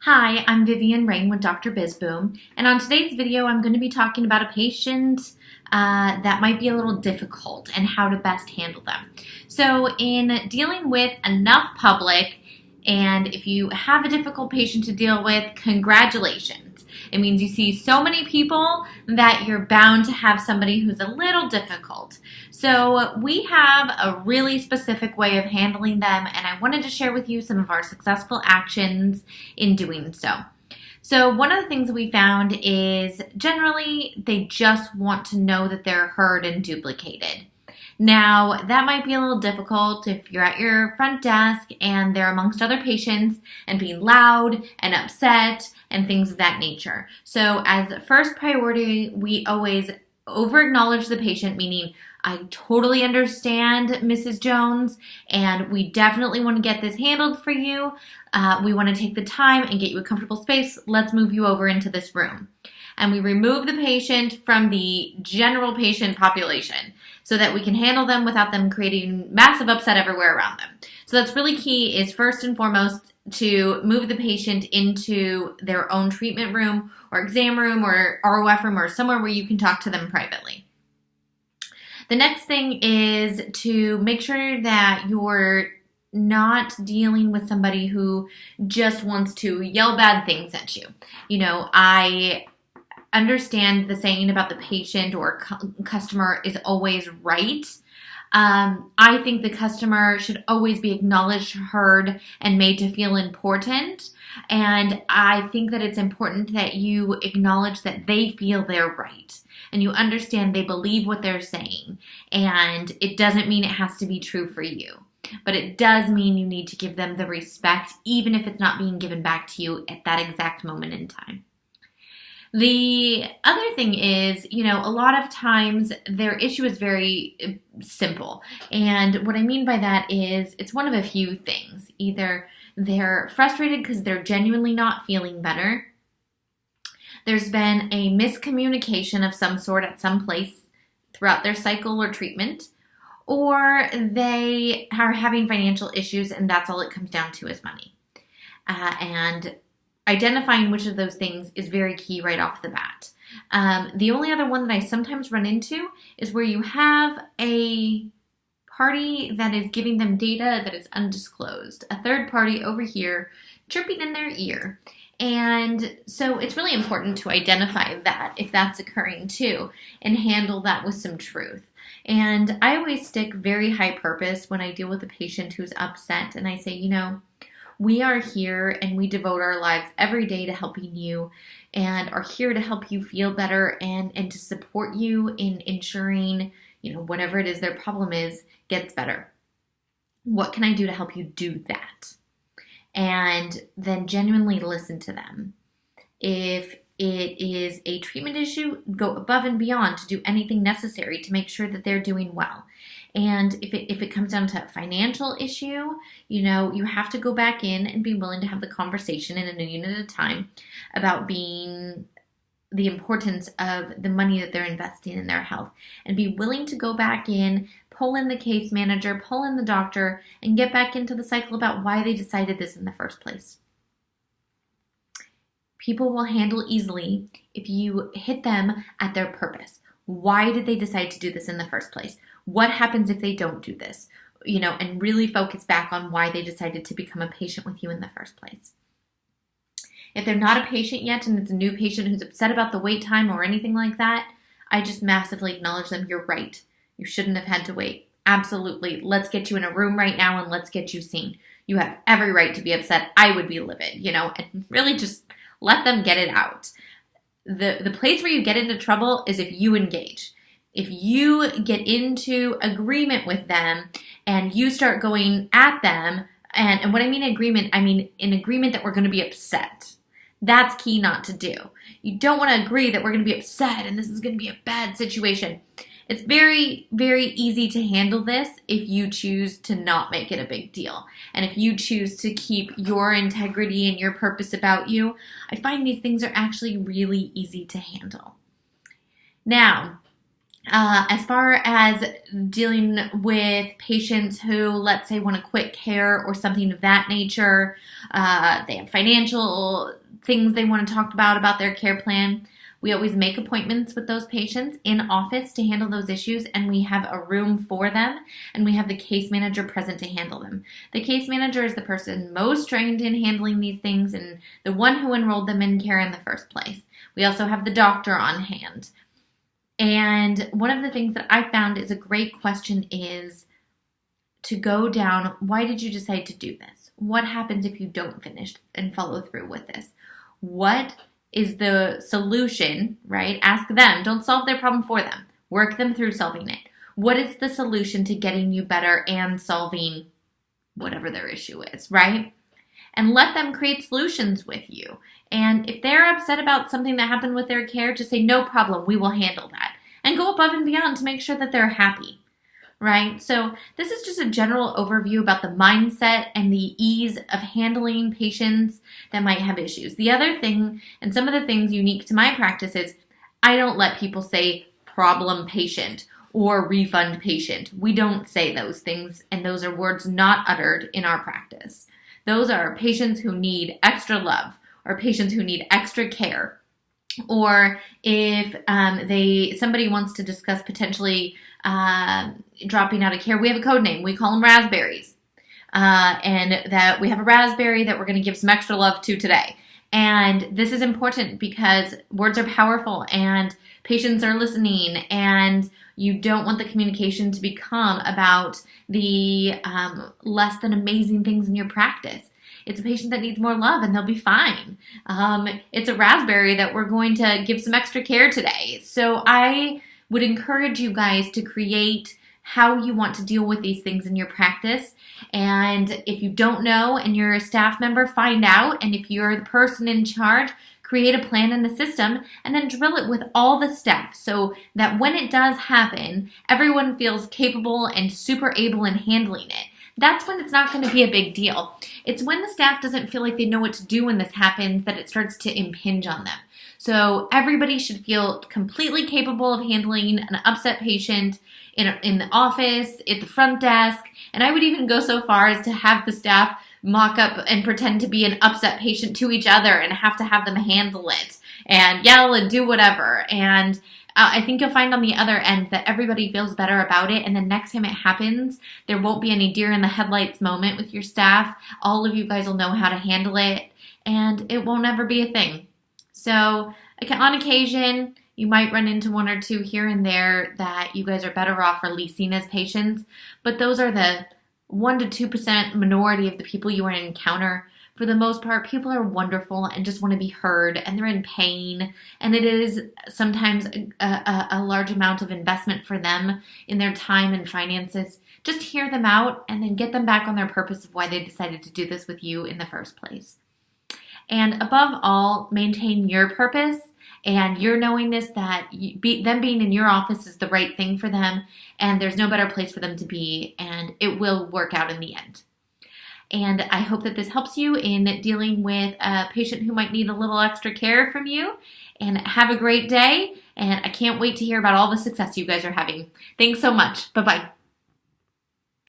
Hi, I'm Vivian Rain with Dr. BizBoom, and on today's video I'm going to be talking about a patient that might be a little difficult and how to best handle them. So in dealing with enough public, and if you have a difficult patient to deal with, congratulations. It means you see so many people that you're bound to have somebody who's a little difficult. So we have a really specific way of handling them, and I wanted to share with you some of our successful actions in doing so. So one of the things we found is generally they just want to know that they're heard and duplicated. Now, that might be a little difficult if you're at your front desk and they're amongst other patients and being loud and upset and things of that nature. So as a first priority, we always over-acknowledge the patient, meaning I totally understand Mrs. Jones, and we definitely want to get this handled for you. We want to take the time and get you a comfortable space. Let's move you over into this room. And we remove the patient from the general patient population so that we can handle them without them creating massive upset everywhere around them. So that's really key, is first and foremost to move the patient into their own treatment room or exam room or ROF room or somewhere where you can talk to them privately. The next thing is to make sure that you're not dealing with somebody who just wants to yell bad things at you. You know, I understand the saying about the patient or customer is always right. I think the customer should always be acknowledged, heard, and made to feel important. And I think that it's important that you acknowledge that they feel they're right. And you understand they believe what they're saying. And it doesn't mean it has to be true for you. But it does mean you need to give them the respect, even if it's not being given back to you at that exact moment in time. The other thing is, a lot of times their issue is very simple. And what I mean by that is it's one of a few things. Either they're frustrated because they're genuinely not feeling better. There's been a miscommunication of some sort at some place throughout their cycle or treatment. Or they are having financial issues and that's all it comes down to is money. And identifying which of those things is very key right off the bat. The only other one that I sometimes run into is where you have a party that is giving them data that is undisclosed. A third party over here chirping in their ear. And so it's really important to identify that if that's occurring too and handle that with some truth. And I always stick very high purpose when I deal with a patient who's upset and I say, we are here and we devote our lives every day to helping you and are here to help you feel better and to support you in ensuring, whatever it is their problem is gets better. What can I do to help you do that? And then genuinely listen to them. If it is a treatment issue, go above and beyond to do anything necessary to make sure that they're doing well. And if it comes down to a financial issue, you have to go back in and be willing to have the conversation in a unit at a time about being the importance of the money that they're investing in their health and be willing to go back in, pull in the case manager, pull in the doctor, and get back into the cycle about why they decided this in the first place. People will handle easily if you hit them at their purpose. Why did they decide to do this in the first place? What happens if they don't do this? And really focus back on why they decided to become a patient with you in the first place. If they're not a patient yet and it's a new patient who's upset about the wait time or anything like that, I just massively acknowledge them. You're right. You shouldn't have had to wait. Absolutely. Let's get you in a room right now and let's get you seen. You have every right to be upset. I would be livid, and really just let them get it out. The place where you get into trouble is if you engage. If you get into agreement with them and you start going at them, and what I mean agreement, I mean an agreement that we're going to be upset. That's key not to do. You don't want to agree that we're going to be upset and this is going to be a bad situation. It's very, very easy to handle this if you choose to not make it a big deal. And if you choose to keep your integrity and your purpose about you, I find these things are actually really easy to handle. Now, As far as dealing with patients who, let's say, want to quit care or something of that nature, they have financial things they want to talk about their care plan. We always make appointments with those patients in office to handle those issues, and we have a room for them, and we have the case manager present to handle them. The case manager is the person most trained in handling these things and the one who enrolled them in care in the first place. We also have the doctor on hand. And one of the things that I found is a great question is to go down, why did you decide to do this? What happens if you don't finish and follow through with this? What is the solution, right? Ask them. Don't solve their problem for them. Work them through solving it. What is the solution to getting you better and solving whatever their issue is, right? And let them create solutions with you. And if they're upset about something that happened with their care, just say, no problem, we will handle that. And go above and beyond to make sure that they're happy, right? So this is just a general overview about the mindset and the ease of handling patients that might have issues. The other thing, and some of the things unique to my practice, is I don't let people say problem patient or refund patient. We don't say those things, and those are words not uttered in our practice. Those are patients who need extra love or patients who need extra care. Or if somebody wants to discuss potentially dropping out of care, we have a code name. We call them raspberries. And that we have a raspberry that we're going to give some extra love to today. And this is important because words are powerful and patients are listening, and you don't want the communication to become about the less than amazing things in your practice. It's a patient that needs more love and they'll be fine. It's a raspberry that we're going to give some extra care today. So I would encourage you guys to create how you want to deal with these things in your practice. And if you don't know and you're a staff member, find out. And if you're the person in charge, create a plan and a system and then drill it with all the staff so that when it does happen, everyone feels capable and super able in handling it. That's when it's not going to be a big deal. It's when the staff doesn't feel like they know what to do when this happens that it starts to impinge on them. So everybody should feel completely capable of handling an upset patient in the office, at the front desk, and I would even go so far as to have the staff mock up and pretend to be an upset patient to each other and have to have them handle it and yell and do whatever. And I think you'll find on the other end that everybody feels better about it, and the next time it happens, there won't be any deer in the headlights moment with your staff. All of you guys will know how to handle it, and it won't ever be a thing. So on occasion, you might run into one or two here and there that you guys are better off releasing as patients, but those are the 1% to 2% minority of the people you will encounter. For the most part, people are wonderful and just want to be heard, and they're in pain, and it is sometimes a large amount of investment for them in their time and finances. Just hear them out and then get them back on their purpose of why they decided to do this with you in the first place. And above all, maintain your purpose and your knowingness that them being in your office is the right thing for them, and there's no better place for them to be, and it will work out in the end. And I hope that this helps you in dealing with a patient who might need a little extra care from you. And have a great day. And I can't wait to hear about all the success you guys are having. Thanks so much. Bye-bye.